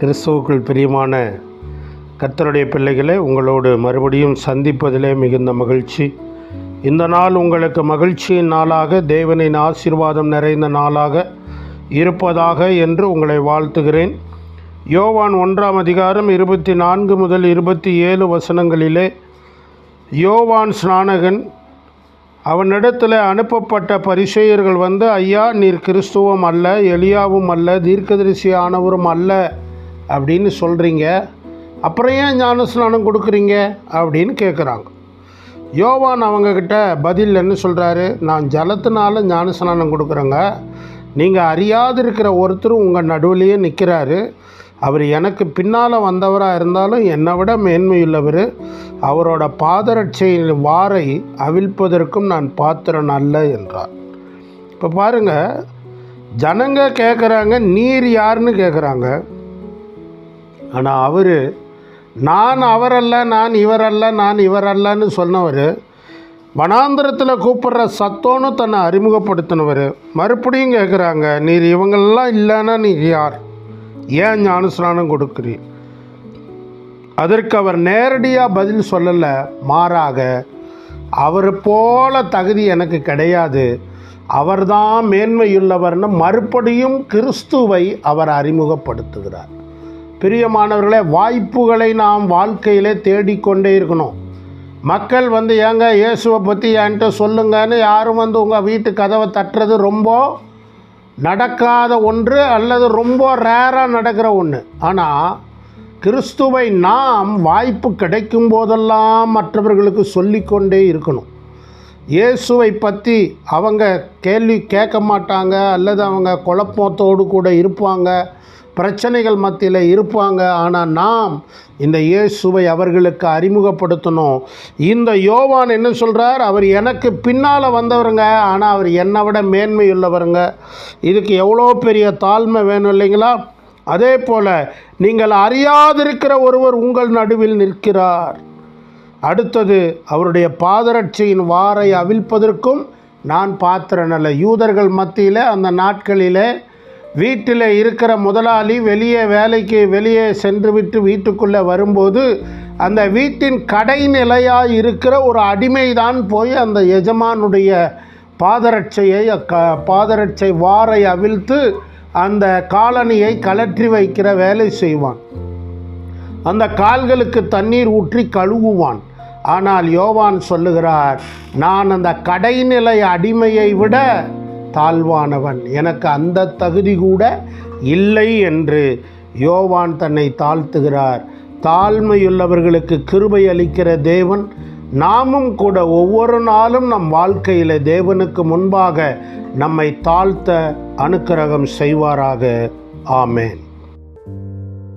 கிறிஸ்துவுக்குள் பிரியமான கர்த்தருடைய பிள்ளைகளே, உங்களோடு மறுபடியும் சந்திப்பதிலே மிகுந்த மகிழ்ச்சி. இந்த நாள் உங்களுக்கு மகிழ்ச்சியின் நாளாக, தேவனின் ஆசீர்வாதம் நிறைந்த நாளாக இருப்பதாக என்று உங்களை வாழ்த்துகிறேன். யோவான் 1ஆம் அதிகாரம் 24 முதல் 27 வசனங்களிலே யோவான் ஸ்நானகன் அவனிடத்தில் அனுப்பப்பட்ட பரிசேயர்கள் வந்து, ஐயா, நீர் கிறிஸ்துவும் அல்ல, எலியாவும் அல்ல, தீர்க்கதரிசியானவரும் அல்ல அப்படின்னு சொல்கிறீங்க, அப்புறம் ஏன் ஞானஸ்நானம் கொடுக்குறீங்க அப்படின்னு கேட்குறாங்க. யோவான் அவங்கக்கிட்ட பதில் என்ன சொல்கிறாரு? நான் ஜலத்தினால ஞானஸ்நானம் கொடுக்குறேங்க, நீங்கள் அறியாது இருக்கிற ஒருத்தர் உங்கள் நடுவிலேயே நிற்கிறாரு. அவர் எனக்கு பின்னால் வந்தவராக இருந்தாலும் என்னை விட மேன்மையுள்ளவர். அவரோட பாதரட்சையின் வாரை அவிழ்ப்பதற்கும் நான் பாத்திரன் அல்ல என்றார். இப்போ பாருங்கள், ஜனங்க கேட்குறாங்க, நீர் யாருன்னு கேட்குறாங்க. ஆனால் அவர் நான் அவரல்ல, நான் இவரல்ல, நான் இவரல்லன்னு சொன்னவர், வனாந்திரத்தில் கூப்பிட்ற சத்தோன்னு தன்னை அறிமுகப்படுத்தினவர். மறுபடியும் கேட்குறாங்க, நீர் இவங்களெல்லாம் இல்லைன்னா நீர் யார்? ஏன் ஞானஸ்நானம் கொடுக்குறீர்? அதற்கு அவர் நேரடியாக பதில் சொல்லலை. மாறாக, அவர் போல தகுதி எனக்கு கிடையாது, அவர்தான் மேன்மையுள்ளவர்னு மறுபடியும் கிறிஸ்துவை அவர் அறிமுகப்படுத்துகிறார். பிரியமானவர்களே, வாய்ப்புகளை நாம் வாழ்க்கையிலே தேடிக்கொண்டே இருக்கணும். மக்கள் வந்து, ஏங்க இயேசுவை பற்றி என்கிட்ட சொல்லுங்கன்னு யாரும் வந்து உங்கள் வீட்டு கதவை தட்டுறது ரொம்ப நடக்காத ஒன்று, அல்லது ரொம்ப ரேராக நடக்கிற ஒன்று. ஆனால் கிறிஸ்துவை நாம் வாய்ப்பு கிடைக்கும் போதெல்லாம் மற்றவர்களுக்கு சொல்லிக்கொண்டே இருக்கணும். இயேசுவை பற்றி அவங்க கேள்வி கேட்க மாட்டாங்க, அல்லது அவங்க குழப்பத்தோடு கூட இருப்பாங்க, பிரச்சனைகள் மத்தியில் இருப்பாங்க. ஆனால் நாம் இந்த இயேசுவை அவர்களுக்கு அறிமுகப்படுத்தணும். இந்த யோவான் என்ன சொல்கிறார்? அவர் எனக்கு பின்னால் வந்தவருங்க, ஆனால் அவர் என்னை விட மேன்மையுள்ளவருங்க. இதுக்கு எவ்வளோ பெரிய தாழ்மை வேணும் இல்லைங்களா? அதே போல் நீங்கள் அறியாதிருக்கிற ஒருவர் உங்கள் நடுவில் நிற்கிறார். அடுத்தது, அவருடைய பாதரட்சையின் வாரை அவிழ்ப்பதற்கும் நான் பாத்திரன் அல்ல. யூதர்கள் மத்தியில் அந்த நாட்களிலே வீட்டில் இருக்கிற முதலாளி வெளியே சென்று விட்டு வீட்டுக்குள்ளே வரும்போது அந்த வீட்டின் கடைநிலையாக இருக்கிற ஒரு அடிமை தான் போய் அந்த எஜமானுடைய பாதரட்சை வாரை அவிழ்த்து அந்த காலணியை கலற்றி வைக்கிற வேலை செய்வான். அந்த கால்களுக்கு தண்ணீர் ஊற்றி கழுவுவான். ஆனால் யோவான் சொல்லுகிறார், நான் அந்த கடைநிலை அடிமையை விட தாழ்வானவன், எனக்கு அந்த தகுதி கூட இல்லை என்று யோவான் தன்னை தாழ்த்துகிறார். தாழ்மையுள்ளவர்களுக்கு கிருபை அளிக்கிற தேவன் நாமும் கூட ஒவ்வொரு நாளும் நம் வாழ்க்கையில் தேவனுக்கு முன்பாக நம்மை தாழ்த்த அனுக்கிரகம் செய்வாராக. ஆமென்.